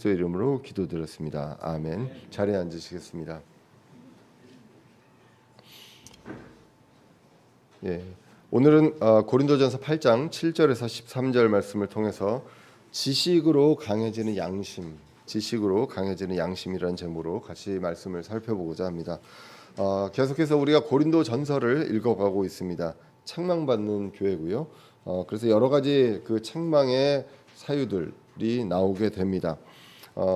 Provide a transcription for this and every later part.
그리스도의 이름으로 기도드렸습니다. 아멘. 자리에 앉으시겠습니다. 예, 오늘은 고린도전서 8장 7절에서 13절 말씀을 통해서 지식으로 강해지는 양심이라는 제목으로 같이 말씀을 살펴보고자 합니다. 계속해서 우리가 고린도전서를 읽어가고 있습니다. 책망받는 교회고요. 그래서 여러 가지 그 책망의 사유들이 나오게 됩니다.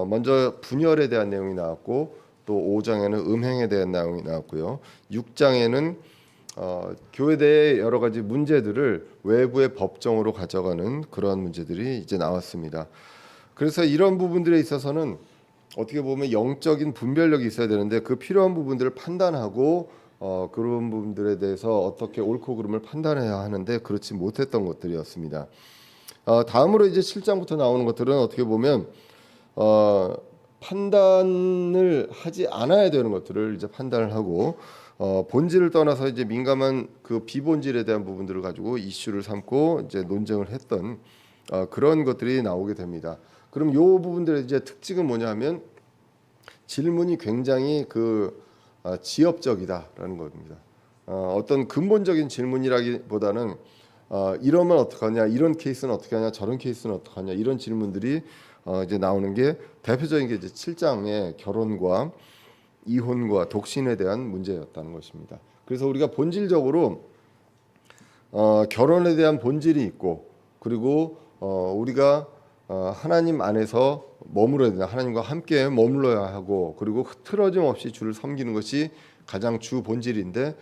먼저 분열에 대한 내용이 나왔고, 또 5장에는 음행에 대한 내용이 나왔고요. 6장에는 교회 내의 여러 가지 문제들을 외부의 법정으로 가져가는 그러한 문제들이 이제 나왔습니다. 그래서 이런 부분들에 있어서는 어떻게 보면 영적인 분별력이 있어야 되는데, 그 필요한 부분들을 판단하고 그런 부분들에 대해서 어떻게 옳고 그름을 판단해야 하는데 그렇지 못했던 것들이었습니다. 다음으로 이제 7장부터 나오는 것들은 어떻게 보면 판단을 하지 않아야 되는 것들을 이제 판단을 하고, 본질을 떠나서 이제 민감한 그 비본질에 대한 부분들을 가지고 이슈를 삼고 이제 논쟁을 했던 그런 것들이 나오게 됩니다. 그럼 이 부분들의 이제 특징은 뭐냐면, 질문이 굉장히 지엽적이다라는 겁니다. 어떤 근본적인 질문이라기보다는 이러면 어떡하냐, 이런 케이스는 어떻게 하냐, 저런 케이스는 어떡하냐, 이런 질문들이 이제 나오는 게 대표적인 게 이제 7장의 결혼과 이혼과 독신에 대한 문제였다는 것입니다. 그래서 우리가 본질적으로 결혼에 대한 본질이 있고, 그리고 우리가 하나님 안에서 머물러야 된다, 하나님과 함께 머물러야 하고, 그리고 흐트러짐 없이 주를 섬기는 것이 가장 주 본질인데,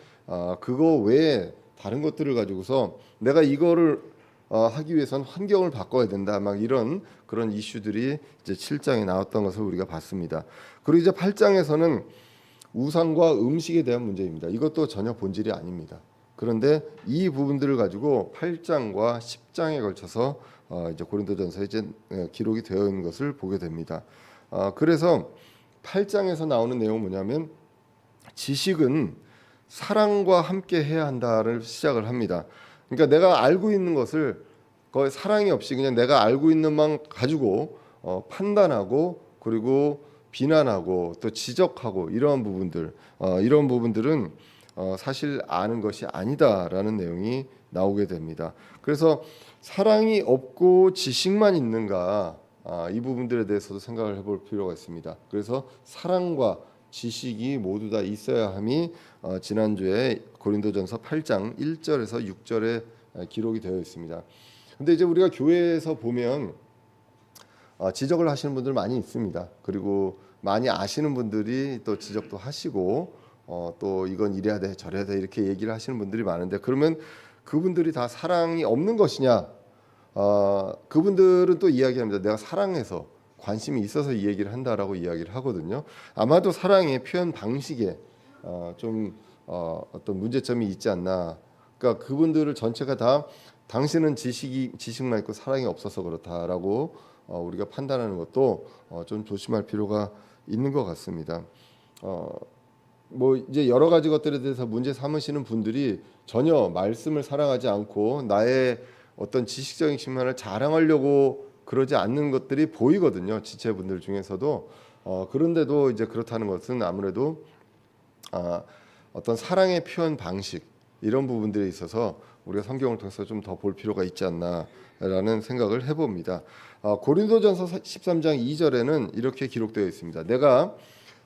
그거 외에 다른 것들을 가지고서 내가 이거를 하기 위해서는 환경을 바꿔야 된다, 막 이런 그런 이슈들이 이제 7장에 나왔던 것을 우리가 봤습니다. 그리고 이제 8장에서는 우상과 음식에 대한 문제입니다. 이것도 전혀 본질이 아닙니다. 그런데 이 부분들을 가지고 8장과 10장에 걸쳐서 이제 고린도전서에 이제 기록이 되어 있는 것을 보게 됩니다. 그래서 8장에서 나오는 내용은 뭐냐면, 지식은 사랑과 함께 해야 한다를 시작을 합니다. 그러니까 내가 알고 있는 것을 거의 사랑이 없이 그냥 내가 알고 있는 만 가지고 판단하고, 그리고 비난하고 또 지적하고, 이런 부분들은 사실 아는 것이 아니다라는 내용이 나오게 됩니다. 그래서 사랑이 없고 지식만 있는가, 이 부분들에 대해서도 생각을 해볼 필요가 있습니다. 그래서 사랑과 지식이 모두 다 있어야 함이 지난주에 고린도전서 8장 1절에서 6절에 기록이 되어 있습니다. 근데 이제 우리가 교회에서 보면 지적을 하시는 분들 많이 있습니다. 그리고 많이 아시는 분들이 또 지적도 하시고, 또 이건 이래야 돼 저래야 돼 이렇게 얘기를 하시는 분들이 많은데, 그러면 그분들이 다 사랑이 없는 것이냐? 그분들은 또 이야기합니다. 내가 사랑해서 관심이 있어서 이 얘기를 한다라고 이야기를 하거든요. 아마도 사랑의 표현 방식에 어떤 문제점이 있지 않나. 그러니까 그분들을 전체가 다 당신은 지식만 있고 사랑이 없어서 그렇다라고 우리가 판단하는 것도 좀 조심할 필요가 있는 것 같습니다. 뭐 이제 여러 가지 것들에 대해서 문제 삼으시는 분들이 전혀 말씀을 사랑하지 않고 나의 어떤 지식적인 측면을 자랑하려고 그러지 않는 것들이 보이거든요. 지체분들 중에서도. 그런데도 이제 그렇다는 것은 아무래도 어떤 사랑의 표현 방식, 이런 부분들에 있어서 우리가 성경을 통해서 좀 더 볼 필요가 있지 않나라는 생각을 해봅니다. 고린도전서 13장 2절에는 이렇게 기록되어 있습니다. 내가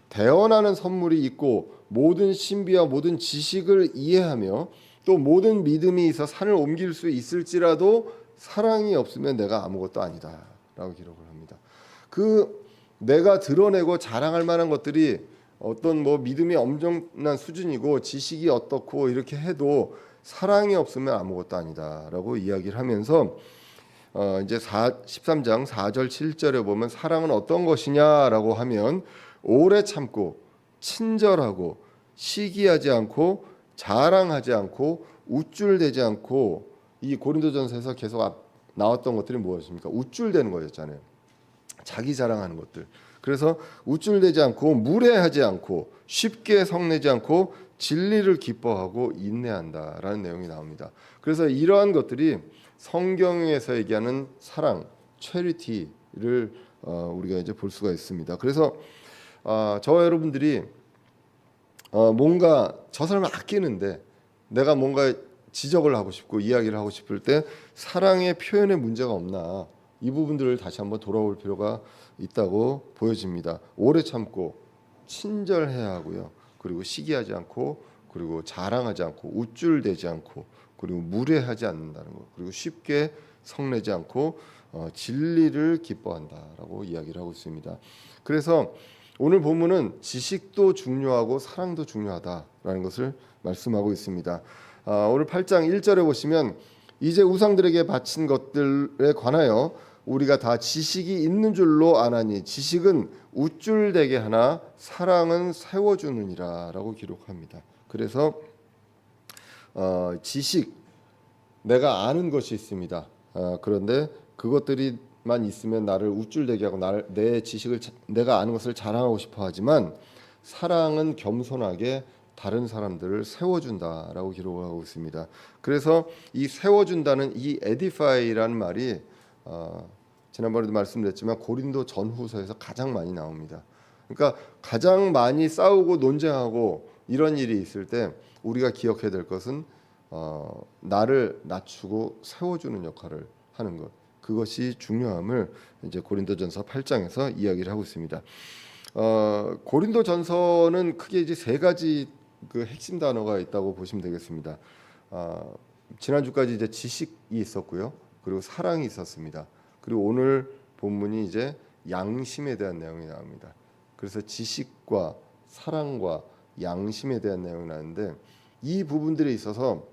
대언하는 선물이 있고 모든 신비와 모든 지식을 이해하며 또 모든 믿음이 있어 산을 옮길 수 있을지라도 사랑이 없으면 내가 아무것도 아니다라고 기록을 합니다. 내가 드러내고 자랑할 만한 것들이 어떤 믿음이 엄청난 수준이고 지식이 어떻고 이렇게 해도 사랑이 없으면 아무것도 아니다라고 이야기를 하면서 이제 13장 4절 7절에 보면 사랑은 어떤 것이냐라고 하면, 오래 참고 친절하고 시기하지 않고 자랑하지 않고 우쭐대지 않고, 이 고린도전서에서 계속 나왔던 것들이 무엇입니까? 우쭐대는 거였잖아요. 자기 자랑하는 것들. 그래서 우쭐대지 않고 무례하지 않고 쉽게 성내지 않고 진리를 기뻐하고 인내한다라는 내용이 나옵니다. 그래서 이러한 것들이 성경에서 얘기하는 사랑, 체리티를 우리가 이제 볼 수가 있습니다. 그래서 저와 여러분들이 뭔가 저 사람을 아끼는데 내가 뭔가 지적을 하고 싶고 이야기를 하고 싶을 때 사랑의 표현에 문제가 없나, 이 부분들을 다시 한번 돌아볼 필요가 있다고 보여집니다. 오래 참고 친절해야 하고요. 그리고 시기하지 않고, 그리고 자랑하지 않고, 우쭐대지 않고, 그리고 무례하지 않는다는 것, 그리고 쉽게 성내지 않고 진리를 기뻐한다라고 이야기를 하고 있습니다. 그래서 오늘 본문은 지식도 중요하고 사랑도 중요하다라는 것을 말씀하고 있습니다. 오늘 8장 1절에 보시면 이제 우상들에게 바친 것들에 관하여 우리가 다 지식이 있는 줄로 아나니 지식은 우쭐대게 하나 사랑은 세워주느니라라고 기록합니다. 그래서 지식, 내가 아는 것이 있습니다. 그런데 그것들이만 있으면 나를 우쭐대게 하고 내 지식을 내가 아는 것을 자랑하고 싶어 하지만 사랑은 겸손하게 다른 사람들을 세워준다라고 기록을 하고 있습니다. 그래서 이 세워준다는 이 edify라는 말이 지난번에도 말씀드렸지만 고린도 전후서에서 가장 많이 나옵니다. 그러니까 가장 많이 싸우고 논쟁하고 이런 일이 있을 때 우리가 기억해야 될 것은 나를 낮추고 세워주는 역할을 하는 것, 그것이 중요함을 이제 고린도전서 8장에서 이야기를 하고 있습니다. 고린도전서는 크게 이제 세 가지 그 핵심 단어가 있다고 보시면 되겠습니다. 지난주까지 이제 지식이 있었고요, 그리고 사랑이 있었습니다. 그리고 오늘 본문이 이제 양심에 대한 내용이 나옵니다. 그래서 지식과 사랑과 양심에 대한 내용이 나오는데, 이 부분들에 있어서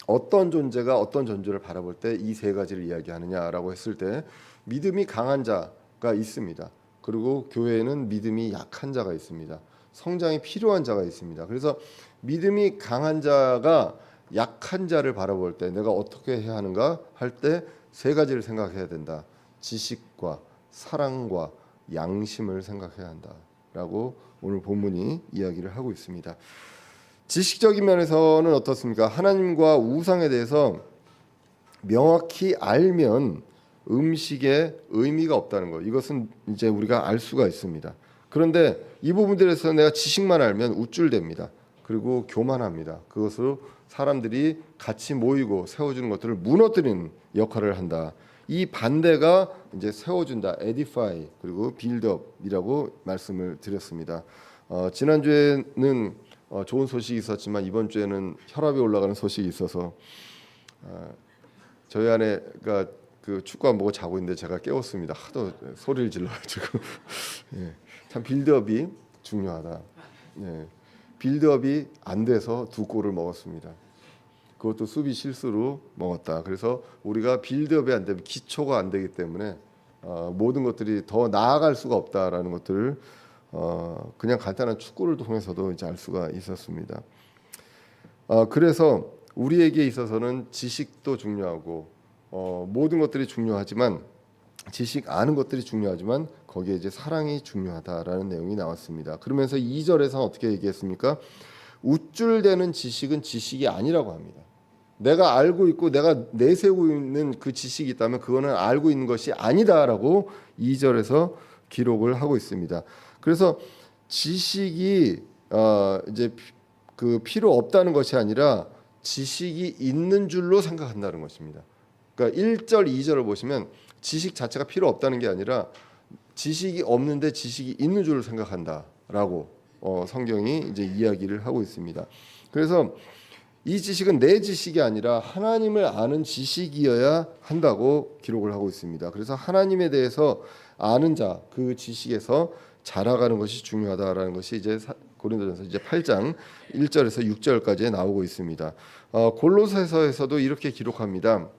어떤 존재가 어떤 존재를 바라볼 때 이 세 가지를 이야기하느냐라고 했을 때 믿음이 강한 자가 있습니다. 그리고 교회에는 믿음이 약한 자가 있습니다. 성장이 필요한 자가 있습니다. 그래서 믿음이 강한 자가 약한 자를 바라볼 때 내가 어떻게 해야 하는가 할 때 세 가지를 생각해야 된다. 지식과 사랑과 양심을 생각해야 한다라고 오늘 본문이 이야기를 하고 있습니다. 지식적인 면에서는 어떻습니까? 하나님과 우상에 대해서 명확히 알면 음식에 의미가 없다는 것, 이것은 이제 우리가 알 수가 있습니다. 그런데 이 부분들에서 내가 지식만 알면 우쭐댑니다. 그리고 교만합니다. 그것으로 사람들이 같이 모이고 세워주는 것들을 무너뜨리는 역할을 한다. 이 반대가 이제 세워준다, edify, 그리고 buildup이라고 말씀을 드렸습니다. 지난주에는 좋은 소식이 있었지만 이번 주에는 혈압이 올라가는 소식이 있어서 저희 아내가 그 축구화 보고 자고 있는데 제가 깨웠습니다. 하도 소리를 질러가지고 예, 참 빌드업이 중요하다. 예, 빌드업이 안 돼서 2골을 먹었습니다. 그것도 수비 실수로 먹었다. 그래서 우리가 빌드업이 안 되면 기초가 안 되기 때문에 모든 것들이 더 나아갈 수가 없다라는 것들을 그냥 간단한 축구를 통해서도 이제 알 수가 있었습니다. 그래서 우리에게 있어서는 지식도 중요하고 모든 것들이 중요하지만 지식 아는 것들이 중요하지만 거기에 이제 사랑이 중요하다라는 내용이 나왔습니다. 그러면서 2절에서 어떻게 얘기했습니까? 우쭐대는 지식은 지식이 아니라고 합니다. 내가 알고 있고 내가 내세우고 있는 그 지식이 있다면 그거는 알고 있는 것이 아니다라고 2절에서 기록을 하고 있습니다. 그래서 지식이 이제 그 필요 없다는 것이 아니라 지식이 있는 줄로 생각한다는 것입니다. 그러니까 1절, 2절을 보시면 지식 자체가 필요 없다는 게 아니라 지식이 없는데 지식이 있는 줄로 생각한다라고 성경이 이제 이야기를 하고 있습니다. 그래서 이 지식은 내 지식이 아니라 하나님을 아는 지식이어야 한다고 기록을 하고 있습니다. 그래서 하나님에 대해서 아는 자, 그 지식에서 자라가는 것이 중요하다라는 것이 이제 고린도전서 이제 8장 1절에서 6절까지 나오고 있습니다. 골로새서에서도 이렇게 기록합니다.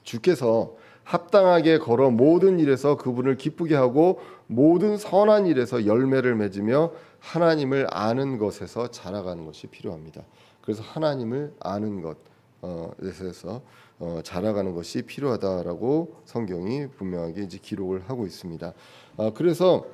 주께서 합당하게 걸어 모든 일에서 그분을 기쁘게 하고 모든 선한 일에서 열매를 맺으며 하나님을 아는 것에서 자라가는 것이 필요합니다. 그래서 하나님을 아는 것에서 자라가는 것이 필요하다라고 성경이 분명하게 이제 기록을 하고 있습니다. 그래서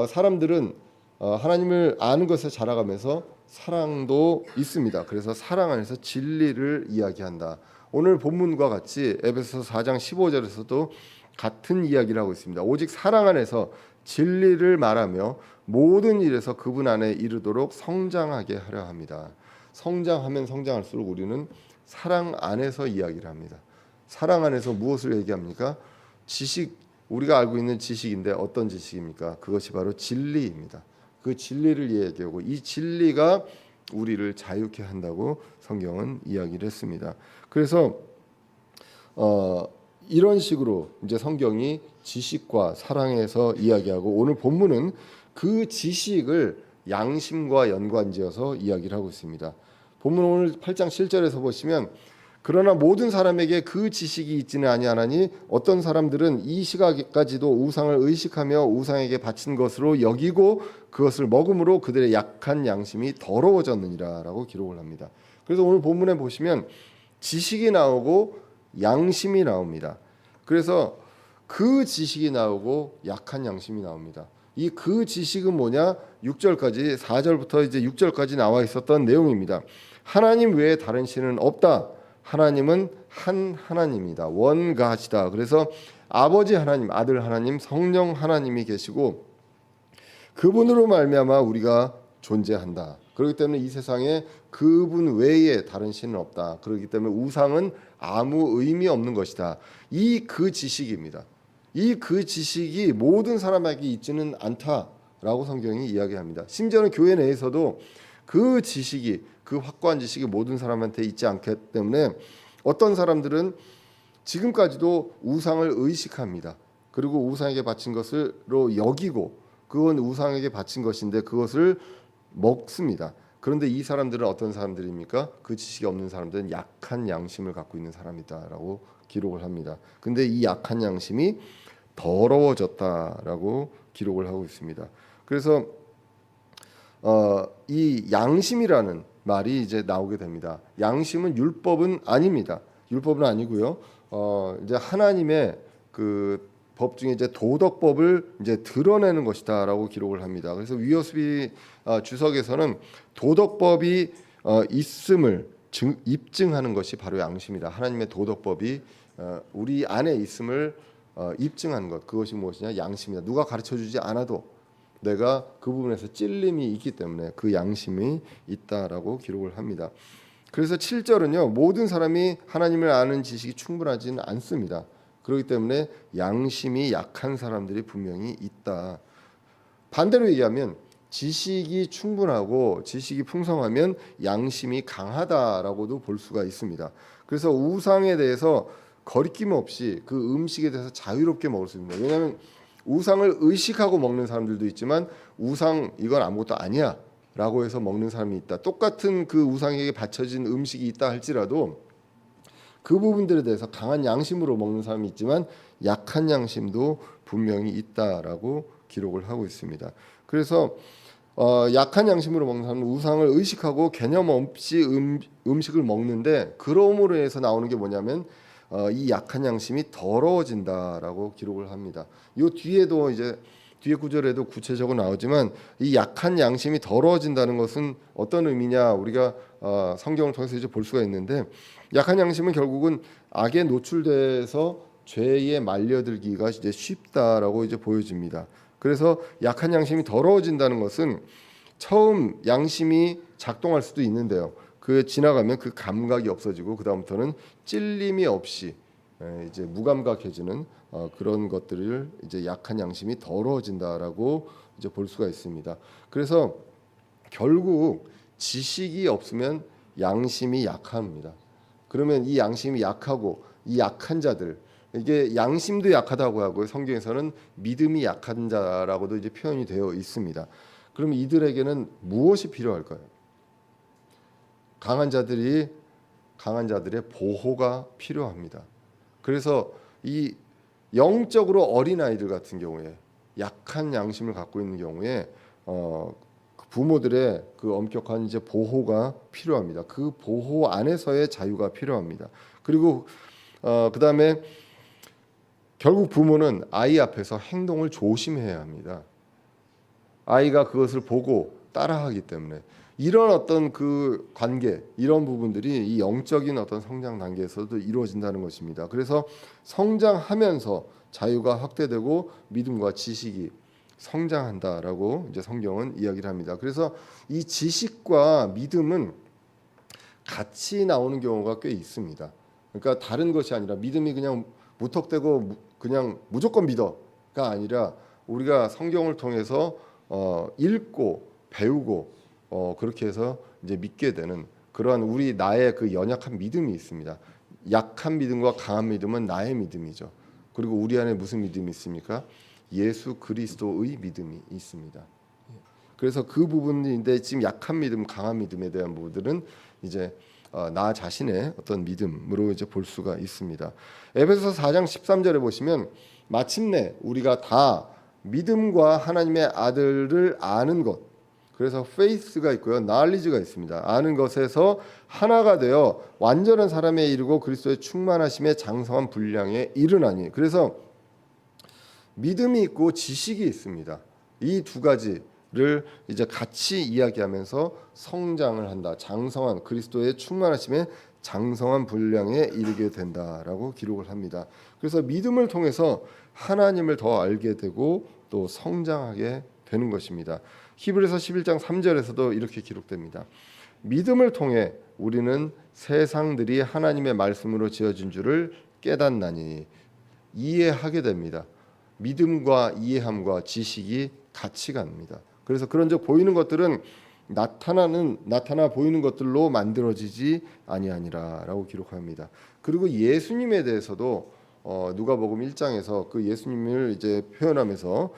사람들은 하나님을 아는 것에 자라가면서 사랑도 있습니다. 그래서 사랑 안에서 진리를 이야기한다. 오늘 본문과 같이 에베소서 4장 15절에서도 같은 이야기를 하고 있습니다. 오직 사랑 안에서 진리를 말하며 모든 일에서 그분 안에 이르도록 성장하게 하려 합니다. 성장하면 성장할수록 우리는 사랑 안에서 이야기를 합니다. 사랑 안에서 무엇을 얘기합니까? 지식, 우리가 알고 있는 지식인데 어떤 지식입니까? 그것이 바로 진리입니다. 그 진리를 얘기하고 이 진리가 우리를 자유케 한다고 성경은 이야기를 했습니다. 그래서 이런 식으로 이제 성경이 지식과 사랑에서 이야기하고 오늘 본문은 그 지식을 양심과 연관지어서 이야기를 하고 있습니다. 본문 오늘 8장 7절에서 보시면 그러나 모든 사람에게 그 지식이 있지는 아니하나니 어떤 사람들은 이 시각까지도 우상을 의식하며 우상에게 바친 것으로 여기고 그것을 먹음으로 그들의 약한 양심이 더러워졌느니라라고 기록을 합니다. 그래서 오늘 본문에 보시면 지식이 나오고 양심이 나옵니다. 그래서 그 지식이 나오고 약한 양심이 나옵니다. 이 그 지식은 뭐냐? 6절까지 4절부터 이제 6절까지 나와 있었던 내용입니다. 하나님 외에 다른 신은 없다. 하나님은 한 하나님이다. 원가시다. 그래서 아버지 하나님, 아들 하나님, 성령 하나님이 계시고 그분으로 말미암아 우리가 존재한다. 그렇기 때문에 이 세상에 그분 외에 다른 신은 없다. 그렇기 때문에 우상은 아무 의미 없는 것이다. 이 그 지식입니다. 이 그 지식이 모든 사람에게 있지는 않다라고 성경이 이야기합니다. 심지어는 교회 내에서도 그 지식이, 그 확고한 지식이 모든 사람한테 있지 않기 때문에 어떤 사람들은 지금까지도 우상을 의식합니다. 그리고 우상에게 바친 것으로 여기고 그건 우상에게 바친 것인데 그것을 먹습니다. 그런데 이 사람들은 어떤 사람들입니까? 그 지식이 없는 사람들은 약한 양심을 갖고 있는 사람이다라고 기록을 합니다. 근데 이 약한 양심이 더러워졌다라고 기록을 하고 있습니다. 그래서 이 양심이라는 말이 이제 나오게 됩니다. 양심은 율법은 아닙니다. 율법은 아니고요. 이제 하나님의 그 법 중에 이제 도덕법을 이제 드러내는 것이다라고 기록을 합니다. 그래서 위어스비 주석에서는 도덕법이 있음을 입증하는 것이 바로 양심이다. 하나님의 도덕법이 우리 안에 있음을 입증하는 것, 그것이 무엇이냐? 양심이다. 누가 가르쳐주지 않아도 내가 그 부분에서 찔림이 있기 때문에 그 양심이 있다라고 기록을 합니다. 그래서 7절은요, 모든 사람이 하나님을 아는 지식이 충분하지는 않습니다. 그렇기 때문에 양심이 약한 사람들이 분명히 있다. 반대로 얘기하면 지식이 충분하고 지식이 풍성하면 양심이 강하다라고도 볼 수가 있습니다. 그래서 우상에 대해서 거리낌 없이 그 음식에 대해서 자유롭게 먹을 수 있습니다. 왜냐하면 우상을 의식하고 먹는 사람들도 있지만 우상 이건 아무것도 아니야 라고 해서 먹는 사람이 있다. 똑같은 그 우상에게 바쳐진 음식이 있다 할지라도 그 부분들에 대해서 강한 양심으로 먹는 사람이 있지만 약한 양심도 분명히 있다라고 기록을 하고 있습니다. 그래서 약한 양심으로 먹는 사람은 우상을 의식하고 개념 없이 음식을 먹는데 그러므로 해서 나오는 게 뭐냐면 이 약한 양심이 더러워진다라고 기록을 합니다. 이 뒤에도 이제 뒤에 구절에도 구체적으로 나오지만 이 약한 양심이 더러워진다는 것은 어떤 의미냐? 우리가 성경을 통해서 이제 볼 수가 있는데 약한 양심은 결국은 악에 노출돼서 죄에 말려들기가 이제 쉽다라고 이제 보여집니다. 그래서 약한 양심이 더러워진다는 것은 처음 양심이 작동할 수도 있는데요. 그 지나가면 그 감각이 없어지고 그 다음부터는 찔림이 없이 이제 무감각해지는 그런 것들을 이제 약한 양심이 더러워진다라고 이제 볼 수가 있습니다. 그래서 결국 지식이 없으면 양심이 약합니다. 그러면 이 양심이 약하고 이 약한 자들, 이게 양심도 약하다고 하고요. 성경에서는 믿음이 약한 자라고도 이제 표현이 되어 있습니다. 그럼 이들에게는 무엇이 필요할까요? 강한 자들의 보호가 필요합니다. 그래서 이 영적으로 어린 아이들 같은 경우에 약한 양심을 갖고 있는 경우에 부모들의 그 엄격한 이제 보호가 필요합니다. 그 보호 안에서의 자유가 필요합니다. 그리고 그다음에 결국 부모는 아이 앞에서 행동을 조심해야 합니다. 아이가 그것을 보고 따라하기 때문에 이런 어떤 그 관계, 이런 부분들이 이 영적인 어떤 성장 단계에서도 이루어진다는 것입니다. 그래서 성장하면서 자유가 확대되고 믿음과 지식이 성장한다라고 이제 성경은 이야기를 합니다. 그래서 이 지식과 믿음은 같이 나오는 경우가 꽤 있습니다. 그러니까 다른 것이 아니라 믿음이 그냥 무턱대고 그냥 무조건 믿어가 아니라 우리가 성경을 통해서 읽고 배우고 그렇게 해서 이제 믿게 되는 그러한 우리 나의 그 연약한 믿음이 있습니다. 약한 믿음과 강한 믿음은 나의 믿음이죠. 그리고 우리 안에 무슨 믿음이 있습니까? 예수 그리스도의 믿음이 있습니다. 그래서 그 부분인데 지금 약한 믿음, 강한 믿음에 대한 부분들은 이제 나 자신의 어떤 믿음으로 이제 볼 수가 있습니다. 에베소서 4장 13절에 보시면 마침내 우리가 다 믿음과 하나님의 아들을 아는 것, 그래서 faith가 있고요, knowledge가 있습니다. 아는 것에서 하나가 되어 완전한 사람에 이르고 그리스도의 충만하심에 장성한 분량에 이르나니. 그래서 믿음이 있고 지식이 있습니다. 이 두 가지를 이제 같이 이야기하면서 성장을 한다. 장성한 그리스도의 충만하심에 장성한 분량에 이르게 된다라고 기록을 합니다. 그래서 믿음을 통해서 하나님을 더 알게 되고 또 성장하게 되는 것입니다. 히브리서 11장 3절에서도 이렇게 기록됩니다. 믿음을 통해 우리는 세상들이 하나님의 말씀으로 지어진 줄을 깨닫나니. 이해하게 됩니다. 믿음과 이해함과 지식이 같이 갑니다. 그래서 그런즉 보이는 것들은 나타나 보이는 것들로 만들어지지 아니하니라라고 기록합니다. 그리고 예수님에 대해서도 누가복음 1장에서 그 예수님을 이제 표현하면서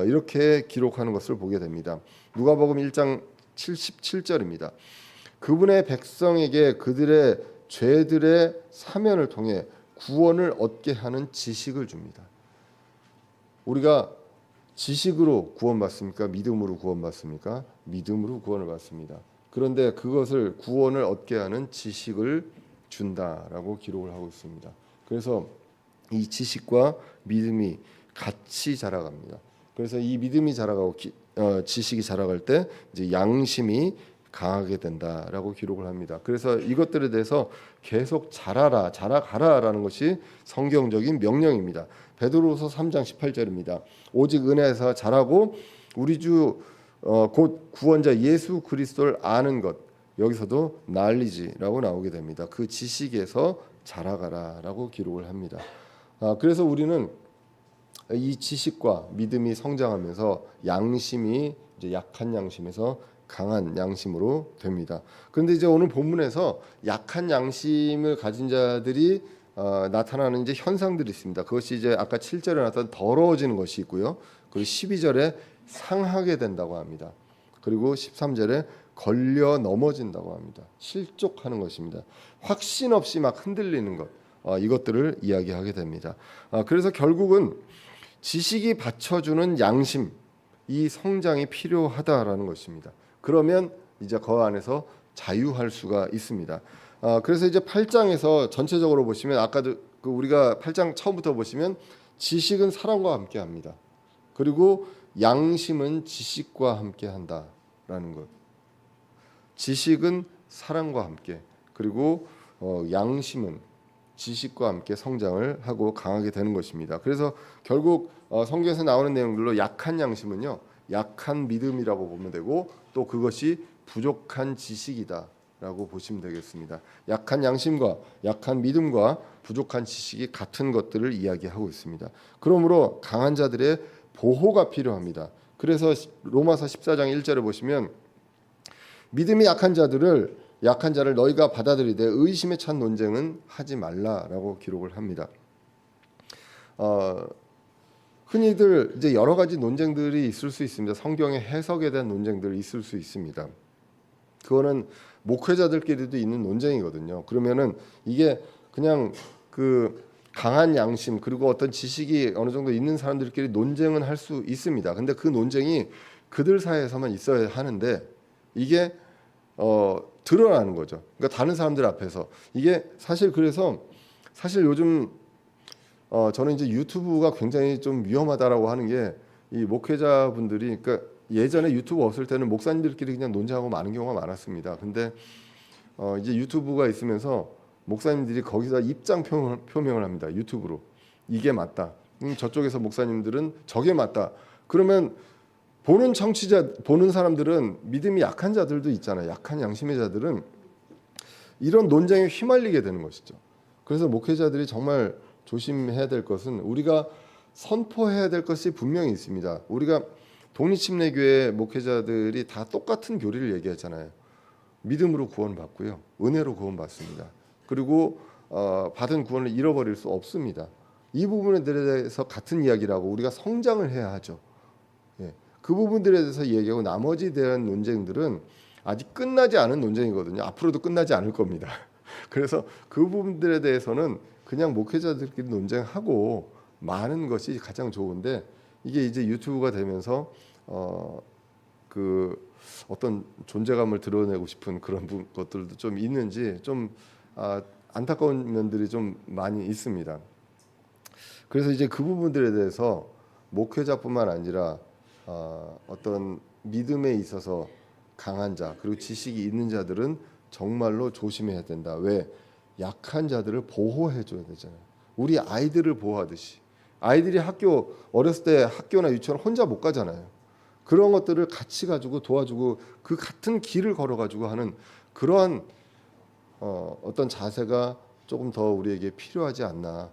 이렇게 기록하는 것을 보게 됩니다. 누가복음 1장 77절입니다. 그분의 백성에게 그들의 죄들의 사면을 통해 구원을 얻게 하는 지식을 줍니다. 우리가 지식으로 구원받습니까? 믿음으로 구원받습니까? 믿음으로 구원을 받습니다. 그런데 그것을 구원을 얻게 하는 지식을 준다라고 기록을 하고 있습니다. 그래서 이 지식과 믿음이 같이 자라갑니다. 그래서 이 믿음이 자라가고 지식이 자라갈 때 이제 양심이 강하게 된다라고 기록을 합니다. 그래서 이것들에 대해서 계속 자라가라라는 것이 성경적인 명령입니다. 베드로서 3장 18절입니다. 오직 은혜에서 자라고 우리 주 곧 구원자 예수 그리스도를 아는 것, 여기서도 knowledge라고 나오게 됩니다. 그 지식에서 자라가라라고 기록을 합니다. 그래서 우리는 이 지식과 믿음이 성장하면서 양심이 이제 약한 양심에서 강한 양심으로 됩니다. 그런데 이제 오늘 본문에서 약한 양심을 가진 자들이 나타나는 이제 현상들이 있습니다. 그것이 이제 아까 7절에 나타난 더러워지는 것이 있고요. 그리고 12절에 상하게 된다고 합니다. 그리고 13절에 걸려 넘어진다고 합니다. 실족하는 것입니다. 확신 없이 막 흔들리는 것, 이것들을 이야기하게 됩니다. 그래서 결국은 지식이 받쳐주는 양심, 이 성장이 필요하다라는 것입니다. 그러면 이제 그 안에서 자유할 수가 있습니다. 그래서 이제 8장에서 전체적으로 보시면 아까도 우리가 8장 처음부터 보시면 지식은 사랑과 함께합니다. 그리고 양심은 지식과 함께한다라는 것. 지식은 사랑과 함께, 그리고 양심은 지식과 함께 성장을 하고 강하게 되는 것입니다. 그래서 결국 성경에서 나오는 내용들로 약한 양심은요, 약한 믿음이라고 보면 되고, 또 그것이 부족한 지식이다라고 보시면 되겠습니다. 약한 양심과 약한 믿음과 부족한 지식이 같은 것들을 이야기하고 있습니다. 그러므로 강한 자들의 보호가 필요합니다. 그래서 로마서 14장 1절에 보시면 믿음이 약한 자를 너희가 받아들이되 의심에 찬 논쟁은 하지 말라라고 기록을 합니다. 흔히들 이제 여러 가지 논쟁들이 있을 수 있습니다. 성경의 해석에 대한 논쟁들이 있을 수 있습니다. 그거는 목회자들끼리도 있는 논쟁이거든요. 그러면은 이게 그냥 그 강한 양심 그리고 어떤 지식이 어느 정도 있는 사람들끼리 논쟁은 할 수 있습니다. 근데 그 논쟁이 그들 사이에서만 있어야 하는데 이게 드러나는 거죠. 그러니까 다른 사람들 앞에서 이게 사실 그래서 사실 요즘 저는 이제 유튜브가 굉장히 좀 위험하다라고 하는 게 이 목회자분들이 그러니까 예전에 유튜브 없을 때는 목사님들끼리 그냥 논쟁하고 많은 경우가 많았습니다. 근데 이제 유튜브가 있으면서 목사님들이 거기서 입장 표명을 합니다. 유튜브로 이게 맞다. 저쪽에서 목사님들은 저게 맞다. 그러면 보는 사람들은 믿음이 약한 자들도 있잖아요. 약한 양심의 자들은 이런 논쟁에 휘말리게 되는 것이죠. 그래서 목회자들이 정말 조심해야 될 것은 우리가 선포해야 될 것이 분명히 있습니다. 우리가 독립침례교회 목회자들이 다 똑같은 교리를 얘기하잖아요. 믿음으로 구원받고요. 은혜로 구원받습니다. 그리고 받은 구원을 잃어버릴 수 없습니다. 이 부분에 대해서 같은 이야기라고 우리가 성장을 해야 하죠. 예. 그 부분들에 대해서 얘기하고 나머지에 대한 논쟁들은 아직 끝나지 않은 논쟁이거든요. 앞으로도 끝나지 않을 겁니다. 그래서 그 부분들에 대해서는 그냥 목회자들끼리 논쟁하고 많은 것이 가장 좋은데 이게 이제 유튜브가 되면서 그 어떤 존재감을 드러내고 싶은 그런 것들도 좀 있는지 좀 안타까운 면들이 좀 많이 있습니다. 그래서 이제 그 부분들에 대해서 목회자뿐만 아니라 어떤 믿음에 있어서 강한 자 그리고 지식이 있는 자들은 정말로 조심해야 된다. 왜? 약한 자들을 보호해 줘야 되잖아요. 우리 아이들을 보호하듯이. 아이들이 어렸을 때 학교나 유치원 혼자 못 가잖아요. 그런 것들을 같이 가지고 도와주고 그 같은 길을 걸어가지고 하는 그러한 어떤 자세가 조금 더 우리에게 필요하지 않나.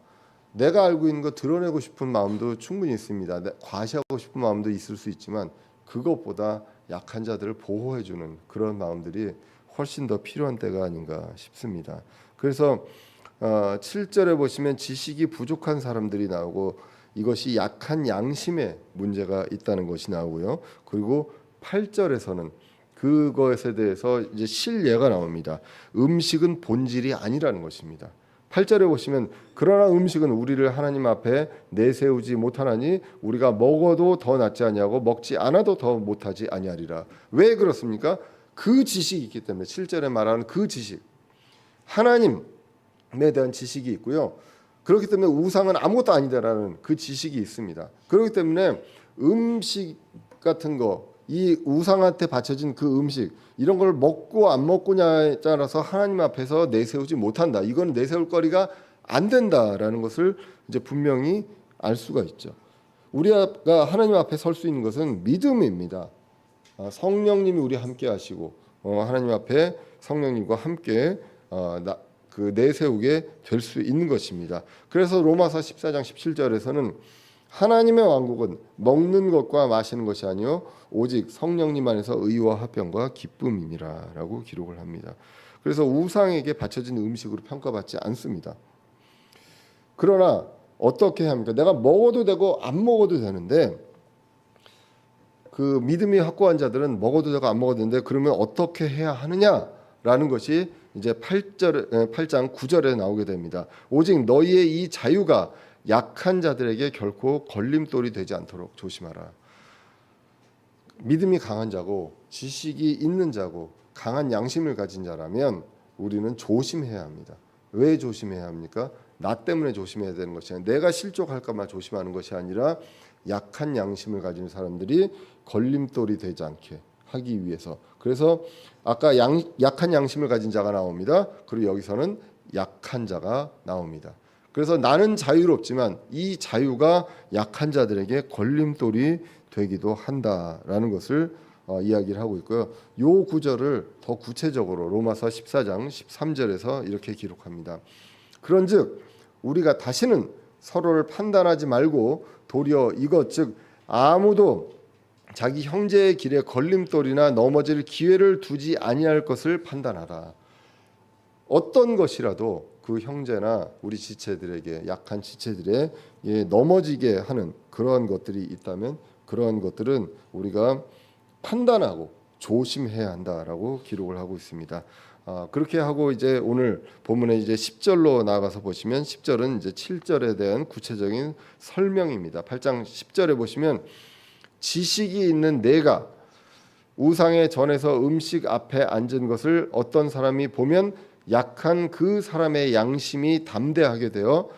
내가 알고 있는 거 드러내고 싶은 마음도 충분히 있습니다. 과시하고 싶은 마음도 있을 수 있지만 그것보다 약한 자들을 보호해주는 그런 마음들이 훨씬 더 필요한 때가 아닌가 싶습니다. 그래서 7절에 보시면 지식이 부족한 사람들이 나오고 이것이 약한 양심에 문제가 있다는 것이 나오고요. 그리고 8절에서는 그것에 대해서 이제 실예가 나옵니다. 음식은 본질이 아니라는 것입니다. 8절에 보시면 그러나 음식은 우리를 하나님 앞에 내세우지 못하나니 우리가 먹어도 더 낫지 아니하고 먹지 않아도 더 못하지 아니하리라. 왜 그렇습니까? 그 지식이 있기 때문에 7절에 말하는 그 지식 하나님에 대한 지식이 있고요. 그렇기 때문에 우상은 아무것도 아니다라는 그 지식이 있습니다. 그렇기 때문에 음식 같은 거 이 우상한테 바쳐진 그 음식 이런 걸 먹고 안 먹고냐에 따라서 하나님 앞에서 내세우지 못한다. 이건 내세울 거리가 안 된다라는 것을 이제 분명히 알 수가 있죠. 우리가 하나님 앞에 설 수 있는 것은 믿음입니다. 성령님이 우리 함께 하시고 하나님 앞에 성령님과 함께 내세우게 될 수 있는 것입니다. 그래서 로마서 14장 17절에서는 하나님의 왕국은 먹는 것과 마시는 것이 아니요 오직 성령님 안에서 의와 화평과 기쁨이니라라고 기록을 합니다. 그래서 우상에게 바쳐진 음식으로 평가받지 않습니다. 그러나 어떻게 해야 합니까? 내가 먹어도 되고 안 먹어도 되는데 그 믿음이 확고한 자들은 먹어도 되고 안 먹어도 되는데 그러면 어떻게 해야 하느냐라는 것이 이제 8장 9절에 나오게 됩니다. 오직 너희의 이 자유가 약한 자들에게 결코 걸림돌이 되지 않도록 조심하라. 믿음이 강한 자고 지식이 있는 자고 강한 양심을 가진 자라면 우리는 조심해야 합니다. 왜 조심해야 합니까? 나 때문에 조심해야 되는 것이 아니라 내가 실족할까 봐 조심하는 것이 아니라 약한 양심을 가진 사람들이 걸림돌이 되지 않게 하기 위해서. 그래서 아까 약한 양심을 가진 자가 나옵니다. 그리고 여기서는 약한 자가 나옵니다. 그래서 나는 자유롭지만 이 자유가 약한 자들에게 걸림돌이 되기도 한다라는 것을 이야기를 하고 있고요. 요 구절을 더 구체적으로 로마서 14장 13절에서 이렇게 기록합니다. 그런즉 우리가 다시는 서로를 판단하지 말고 도리어 이것 즉 아무도 자기 형제의 길에 걸림돌이나 넘어질 기회를 두지 아니할 것을 판단하라. 어떤 것이라도 그 형제나 우리 지체들에게 약한 지체들에 넘어지게 하는 그러한 것들이 있다면 그러한 것들은 우리가 판단하고 조심해야 한다라고 기록을 하고 있습니다. 그렇게 하고 이제 오늘 본문에 이제 10절로 나아가서 보시면 10절은 이제 7절에 대한 구체적인 설명입니다. 8장 10절에 보시면 지식이 있는 내가 우상의 전에서 음식 앞에 앉은 것을 어떤 사람이 보면 약한 그 사람의 양심이 담대하게 되어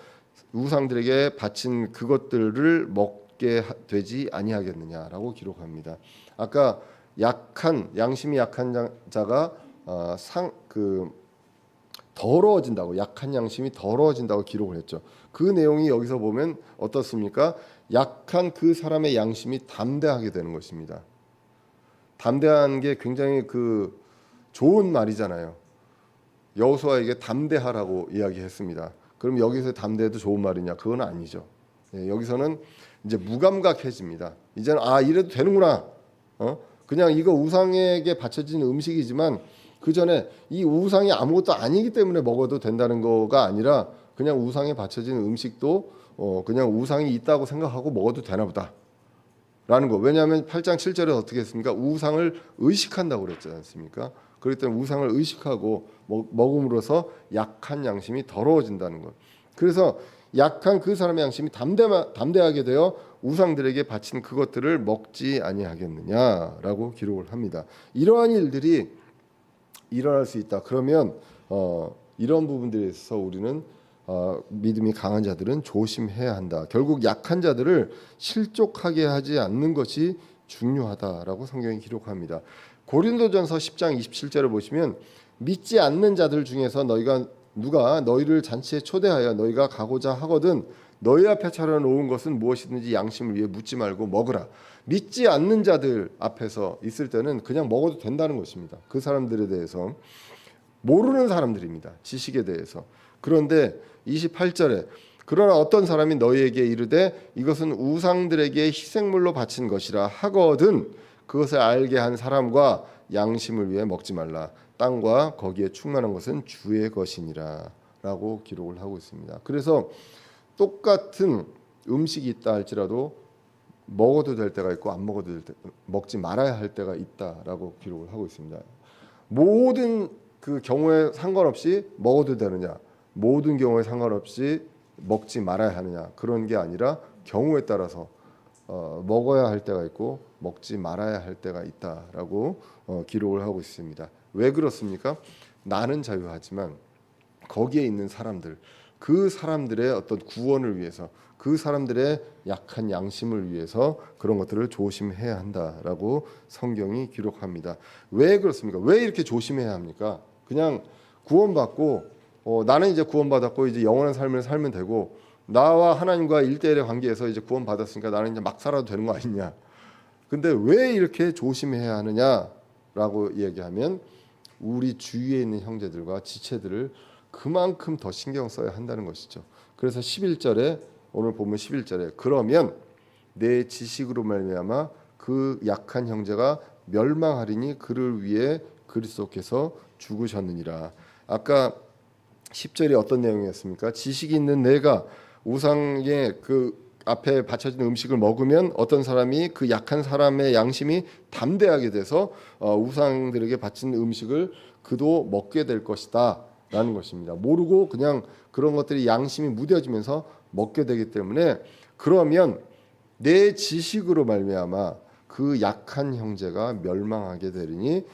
우상들에게 바친 그것들을 먹게 되지 아니하겠느냐라고 기록합니다. 아까 양심이 약한 자가 더러워진다고, 약한 양심이 더러워진다고 기록을 했죠. 그 내용이 여기서 보면 어떻습니까? 약한 그 사람의 양심이 담대하게 되는 것입니다. 담대한 게 굉장히 그 좋은 말이잖아요. 여호수아에게 담대하라고 이야기했습니다. 그럼 여기서 담대도 좋은 말이냐? 그건 아니죠. 여기서는 이제 무감각해집니다. 이제는 이래도 되는구나. 그냥 이거 우상에게 바쳐진 음식이지만 그 전에 이 우상이 아무것도 아니기 때문에 먹어도 된다는 거가 아니라 그냥 우상에 바쳐진 음식도 그냥 우상이 있다고 생각하고 먹어도 되나 보다 라는 거. 왜냐하면 8장 7절에 어떻게 했습니까? 우상을 의식한다고 그랬지 않습니까? 그렇기 때문에 우상을 의식하고 먹음으로써 약한 양심이 더러워진다는 것. 그래서 약한 그 사람의 양심이 담대하게 되어 우상들에게 바친 그것들을 먹지 아니하겠느냐라고 기록을 합니다. 이러한 일들이 일어날 수 있다. 그러면 이런 부분들에 있어서 우리는 믿음이 강한 자들은 조심해야 한다. 결국 약한 자들을 실족하게 하지 않는 것이 중요하다라고 성경이 기록합니다. 고린도전서 10장 27절을 보시면 믿지 않는 자들 중에서 누가 너희를 잔치에 초대하여 너희가 가고자 하거든 너희 앞에 차려놓은 것은 무엇이든지 양심을 위해 묻지 말고 먹으라. 믿지 않는 자들 앞에서 있을 때는 그냥 먹어도 된다는 것입니다. 그 사람들에 대해서 모르는 사람들입니다. 지식에 대해서. 그런데 28절에 그러나 어떤 사람이 너희에게 이르되 이것은 우상들에게 희생물로 바친 것이라 하거든 그것을 알게 한 사람과 양심을 위해 먹지 말라. 땅과 거기에 충만한 것은 주의 것이니라 라고 기록을 하고 있습니다. 그래서 똑같은 음식이 있다 할지라도 먹어도 될 때가 있고 안 먹어도 될 때, 먹지 말아야 할 때가 있다라고 기록을 하고 있습니다. 모든 그 경우에 상관없이 먹어도 되느냐, 모든 경우에 상관없이 먹지 말아야 하느냐, 그런 게 아니라 경우에 따라서 먹어야 할 때가 있고 먹지 말아야 할 때가 있다라고 기록을 하고 있습니다. 왜 그렇습니까? 나는 자유하지만 거기에 있는 사람들, 그 사람들의 어떤 구원을 위해서, 그 사람들의 약한 양심을 위해서 그런 것들을 조심해야 한다라고 성경이 기록합니다. 왜 그렇습니까? 왜 이렇게 조심해야 합니까? 그냥 구원받고 나는 이제 구원받았고 이제 영원한 삶을 살면 되고 나와 하나님과 1대1의 관계에서 이제 구원받았으니까 나는 이제 막 살아도 되는 거 아니냐. 근데 왜 이렇게 조심해야 하느냐라고 얘기하면 우리 주위에 있는 형제들과 지체들을 그만큼 더 신경 써야 한다는 것이죠. 그래서 11절에 오늘 보면 11절에 그러면 내 지식으로 말미암아 그 약한 형제가 멸망하리니 그를 위해 그리스도께서 죽으셨느니라. 아까 10절이 어떤 내용이었습니까? 지식이 있는 내가 우상의 그 앞에 바쳐진 음식을 먹으면 어떤 사람이 그 약한 사람의 양심이 담대하게 돼서 우상들에게 바친 음식을 그도 먹게 될 것이다 라는 것입니다. 모르고 그냥 그런 것들이 양심이 무뎌지면서 먹게 되기 때문에 그러면 내 지식으로 말미암아 그 약한 형제가 멸망하게 되리니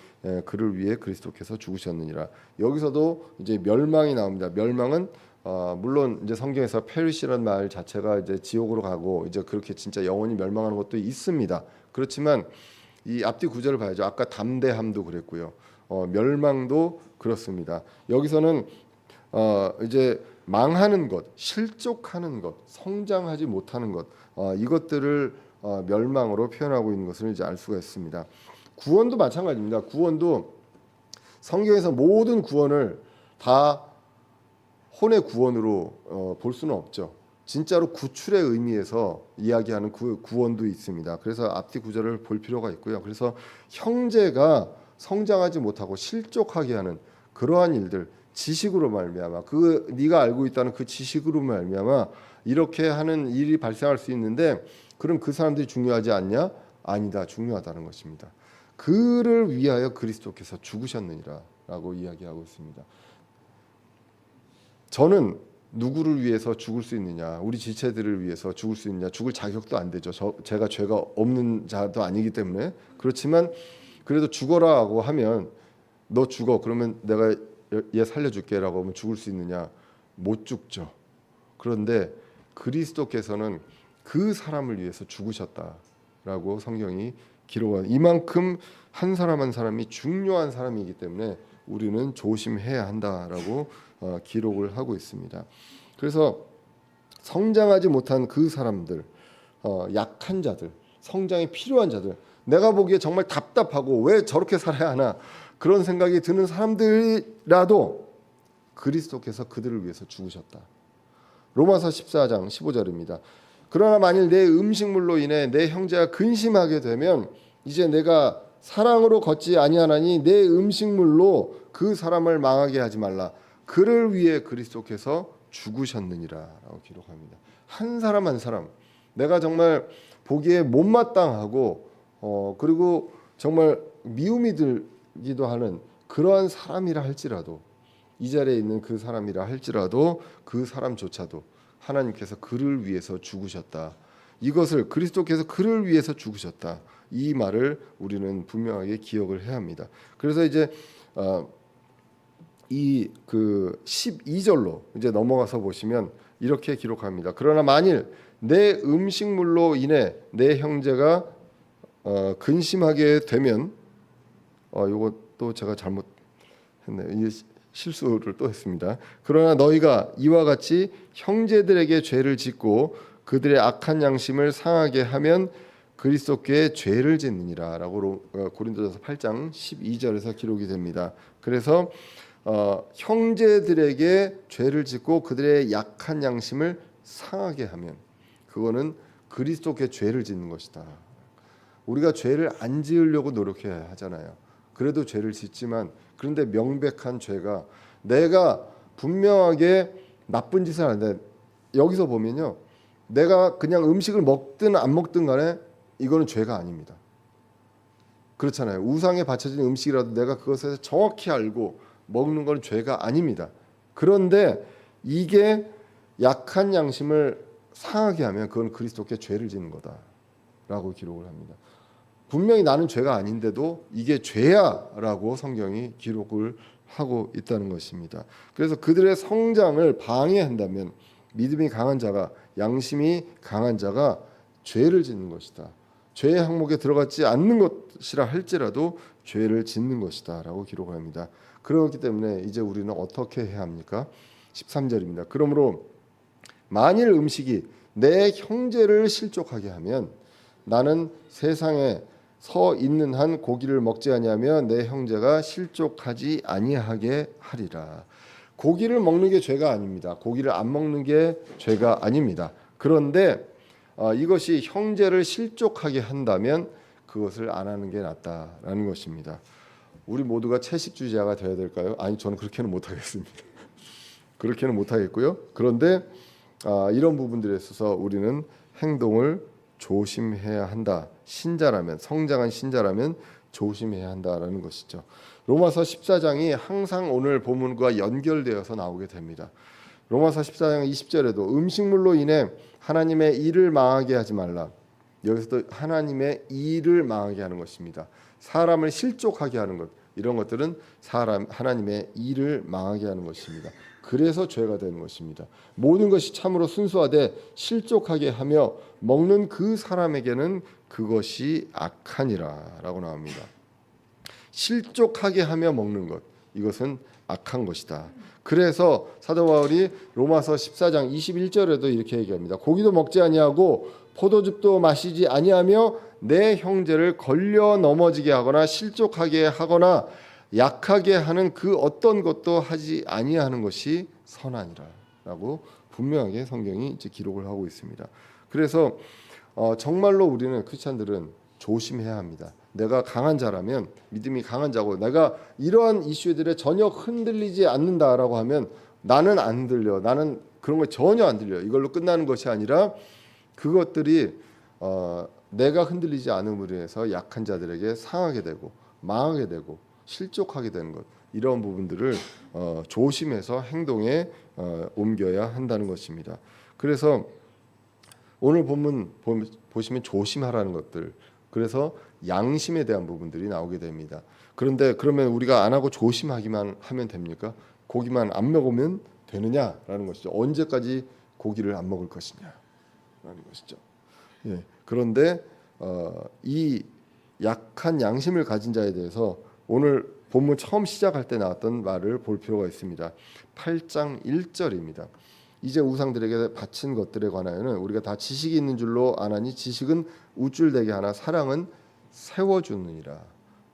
그를 위해 그리스도께서 죽으셨느니라. 여기서도 이제 멸망이 나옵니다. 멸망은 물론 이제 성경에서 페리시라는 말 자체가 이제 지옥으로 가고 이제 그렇게 진짜 영원히 멸망하는 것도 있습니다. 그렇지만 이 앞뒤 구절을 봐야죠. 아까 담대함도 그랬고요. 멸망도 그렇습니다. 여기서는 이제 망하는 것, 실족하는 것, 성장하지 못하는 것, 이것들을 멸망으로 표현하고 있는 것을 이제 알 수가 있습니다. 구원도 마찬가지입니다. 구원도 성경에서 모든 구원을 다 혼의 구원으로 볼 수는 없죠. 진짜로 구출의 의미에서 이야기하는 그 구원도 있습니다. 그래서 앞뒤 구절을 볼 필요가 있고요. 그래서 형제가 성장하지 못하고 실족하게 하는 그러한 일들, 지식으로 말미암아 그 네가 알고 있다는 그 지식으로 말미암아 이렇게 하는 일이 발생할 수 있는데 그럼 그 사람들이 중요하지 않냐? 아니다, 중요하다는 것입니다. 그를 위하여 그리스도께서 죽으셨느니라라고 이야기하고 있습니다. 저는 누구를 위해서 죽을 수 있느냐, 우리 지체들을 위해서 죽을 수 있느냐, 죽을 자격도 안 되죠. 제가 죄가 없는 자도 아니기 때문에. 그렇지만 그래도 죽어라고 하면 너 죽어, 그러면 내가 얘 살려줄게라고 하면 죽을 수 있느냐? 못 죽죠. 그런데 그리스도께서는 그 사람을 위해서 죽으셨다라고 성경이 기록한, 이만큼 한 사람 한 사람이 중요한 사람이기 때문에 우리는 조심해야 한다라고 기록을 하고 있습니다. 그래서 성장하지 못한 그 사람들, 약한 자들, 성장이 필요한 자들, 내가 보기에 정말 답답하고 왜 저렇게 살아야 하나 그런 생각이 드는 사람들이라도 그리스도께서 그들을 위해서 죽으셨다. 로마서 14장 15절입니다. 그러나 만일 내 음식물로 인해 내 형제가 근심하게 되면 이제 내가 사랑으로 걷지 아니하나니 내 음식물로 그 사람을 망하게 하지 말라. 그를 위해 그리스도께서 죽으셨느니라라고 기록합니다. 한 사람 한 사람, 내가 정말 보기에 못마땅하고 그리고 정말 미움이 들기도 하는 그러한 사람이라 할지라도, 이 자리에 있는 그 사람이라 할지라도 그 사람조차도 하나님께서 그를 위해서 죽으셨다. 이것을 그리스도께서 그를 위해서 죽으셨다. 이 말을 우리는 분명하게 기억을 해야 합니다. 그래서 이제 이 그 12절로 이제 넘어가서 보시면 이렇게 기록합니다. 그러나 만일 내 음식물로 인해 내 형제가 근심하게 되면 이것도 제가 잘못했네요. 실수를 또 했습니다. 그러나 너희가 이와 같이 형제들에게 죄를 짓고 그들의 악한 양심을 상하게 하면 그리스도께 죄를 짓느니라라고 고린도전서 8장 12절에서 기록이 됩니다. 그래서 형제들에게 죄를 짓고 그들의 약한 양심을 상하게 하면 그거는 그리스도께 죄를 짓는 것이다. 우리가 죄를 안 지으려고 노력해야 하잖아요. 그래도 죄를 짓지만, 그런데 명백한 죄가 내가 분명하게 나쁜 짓을 하는데, 여기서 보면요, 내가 그냥 음식을 먹든 안 먹든 간에 이거는 죄가 아닙니다. 그렇잖아요. 우상에 바쳐진 음식이라도 내가 그것에 정확히 알고 먹는 건 죄가 아닙니다. 그런데 이게 약한 양심을 상하게 하면 그건 그리스도께 죄를 짓는 거다라고 기록을 합니다. 분명히 나는 죄가 아닌데도 이게 죄야라고 성경이 기록을 하고 있다는 것입니다. 그래서 그들의 성장을 방해한다면 믿음이 강한 자가, 양심이 강한 자가 죄를 짓는 것이다. 죄의 항목에 들어가지 않는 것이라 할지라도 죄를 짓는 것이다라고 기록을 합니다. 그렇기 때문에 이제 우리는 어떻게 해야 합니까? 13절입니다. 그러므로 만일 음식이 내 형제를 실족하게 하면 나는 세상에 서 있는 한 고기를 먹지 아니하며 내 형제가 실족하지 아니하게 하리라. 고기를 먹는 게 죄가 아닙니다. 고기를 안 먹는 게 죄가 아닙니다. 그런데 이것이 형제를 실족하게 한다면 그것을 안 하는 게 낫다라는 것입니다. 우리 모두가 채식주의자가 되어야 될까요? 아니, 저는 그렇게는 못하겠습니다. 그렇게는 못하겠고요. 그런데 이런 부분들에 있어서 우리는 행동을 조심해야 한다. 신자라면, 성장한 신자라면 조심해야 한다라는 것이죠. 로마서 14장이 항상 오늘 본문과 연결되어서 나오게 됩니다. 로마서 14장 20절에도 음식물로 인해 하나님의 일을 망하게 하지 말라. 여기서도 하나님의 일을 망하게 하는 것입니다. 사람을 실족하게 하는 것, 이런 것들은 하나님의 일을 망하게 하는 것입니다. 그래서 죄가 되는 것입니다. 모든 것이 참으로 순수하되 실족하게 하며 먹는 그 사람에게는 그것이 악하니라라고 나옵니다. 실족하게 하며 먹는 것, 이것은 악한 것이다. 그래서 사도 바울이 로마서 14장 21절에도 이렇게 얘기합니다. 고기도 먹지 아니하고 포도즙도 마시지 아니하며 내 형제를 걸려 넘어지게 하거나 실족하게 하거나 약하게 하는 그 어떤 것도 하지 아니하는 것이 선하니라라고 분명하게 성경이 이제 기록을 하고 있습니다. 그래서 정말로 우리는 크리스찬들은 조심해야 합니다. 내가 강한 자라면, 믿음이 강한 자고 내가 이러한 이슈들에 전혀 흔들리지 않는다라고 하면 나는 안 들려, 나는 그런 거 전혀 안 들려, 이걸로 끝나는 것이 아니라 그것들이 내가 흔들리지 않음으로 해서 약한 자들에게 상하게 되고 망하게 되고 실족하게 되는 것, 이런 부분들을 조심해서 행동에 옮겨야 한다는 것입니다. 그래서 오늘 본문 보시면 조심하라는 것들, 그래서 양심에 대한 부분들이 나오게 됩니다. 그런데 그러면 우리가 안 하고 조심하기만 하면 됩니까? 고기만 안 먹으면 되느냐라는 것이죠. 언제까지 고기를 안 먹을 것이냐라는 것이죠. 예. 그런데 이 약한 양심을 가진 자에 대해서 오늘 본문 처음 시작할 때 나왔던 말을 볼 필요가 있습니다. 8장 1절입니다. 이제 우상들에게 바친 것들에 관하여는 우리가 다 지식이 있는 줄로 아나니 지식은 우쭐대게 하나 사랑은 세워주느니라.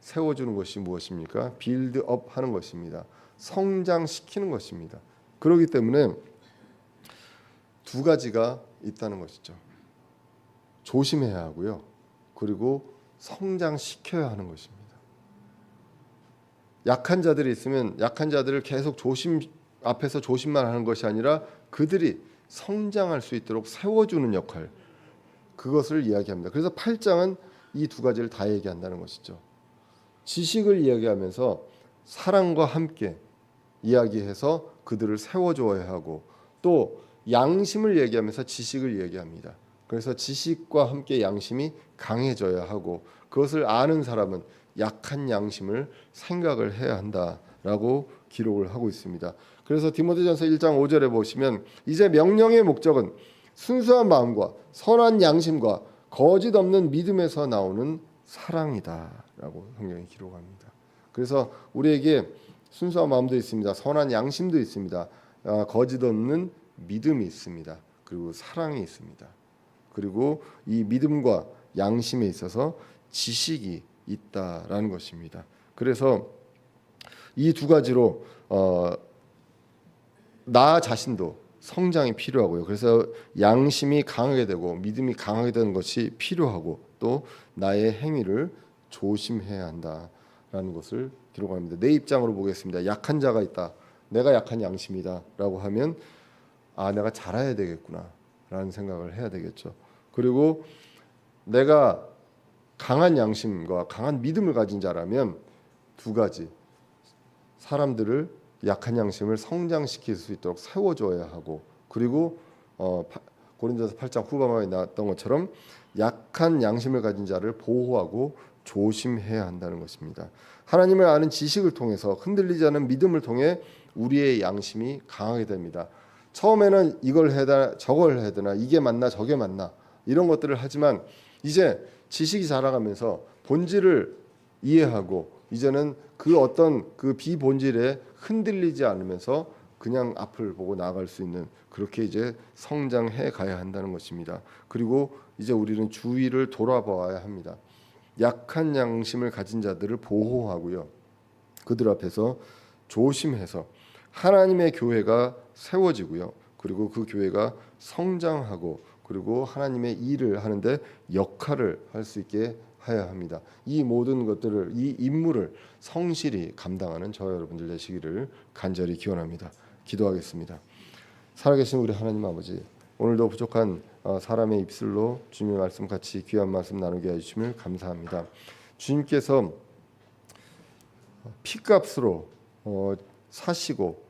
세워주는 것이 무엇입니까? 빌드업 하는 것입니다. 성장시키는 것입니다. 그렇기 때문에 두 가지가 있다는 것이죠. 조심해야 하고요. 그리고 성장시켜야 하는 것입니다. 약한 자들이 있으면 약한 자들을 계속 앞에서 조심만 하는 것이 아니라 그들이 성장할 수 있도록 세워주는 역할, 그것을 이야기합니다. 그래서 8장은 이 두 가지를 다 얘기한다는 것이죠. 지식을 이야기하면서 사랑과 함께 이야기해서 그들을 세워줘야 하고, 또 양심을 얘기하면서 지식을 얘기합니다. 그래서 지식과 함께 양심이 강해져야 하고, 그것을 아는 사람은 약한 양심을 생각을 해야 한다라고 기록을 하고 있습니다. 그래서 디모데전서 1장 5절에 보시면 이제 명령의 목적은 순수한 마음과 선한 양심과 거짓 없는 믿음에서 나오는 사랑이다라고 성경이 기록합니다. 그래서 우리에게 순수한 마음도 있습니다. 선한 양심도 있습니다. 거짓 없는 믿음이 있습니다. 그리고 사랑이 있습니다. 그리고 이 믿음과 양심에 있어서 지식이 있다라는 것입니다. 그래서 이 두 가지로 나 자신도 성장이 필요하고요. 그래서 양심이 강하게 되고 믿음이 강하게 되는 것이 필요하고, 또 나의 행위를 조심해야 한다라는 것을 기록합니다. 내 입장으로 보겠습니다. 약한 자가 있다. 내가 약한 양심이다라고 하면 내가 잘해야 되겠구나라는 생각을 해야 되겠죠. 그리고 내가 강한 양심과 강한 믿음을 가진 자라면 두 가지, 사람들을 약한 양심을 성장시킬 수 있도록 세워줘야 하고, 그리고 고린도서 8장 후반부에 나왔던 것처럼 약한 양심을 가진 자를 보호하고 조심해야 한다는 것입니다. 하나님을 아는 지식을 통해서 흔들리지 않은 믿음을 통해 우리의 양심이 강하게 됩니다. 처음에는 이걸 해야 저걸 해야 되나, 이게 맞나 저게 맞나 이런 것들을 하지만 이제 지식이 자라가면서 본질을 이해하고 이제는 그 어떤 그 비본질에 흔들리지 않으면서 그냥 앞을 보고 나아갈 수 있는, 그렇게 이제 성장해 가야 한다는 것입니다. 그리고 이제 우리는 주위를 돌아봐야 합니다. 약한 양심을 가진 자들을 보호하고요. 그들 앞에서 조심해서 하나님의 교회가 세워지고요. 그리고 그 교회가 성장하고, 그리고 하나님의 일을 하는데 역할을 할 수 있게 해야 합니다. 이 모든 것들을, 이 임무를 성실히 감당하는 저와 여러분들 되시기를 간절히 기원합니다. 기도하겠습니다. 살아계신 우리 하나님 아버지, 오늘도 부족한 사람의 입술로 주님의 말씀 같이 귀한 말씀 나누게 해주심을 감사합니다. 주님께서 피값으로 사시고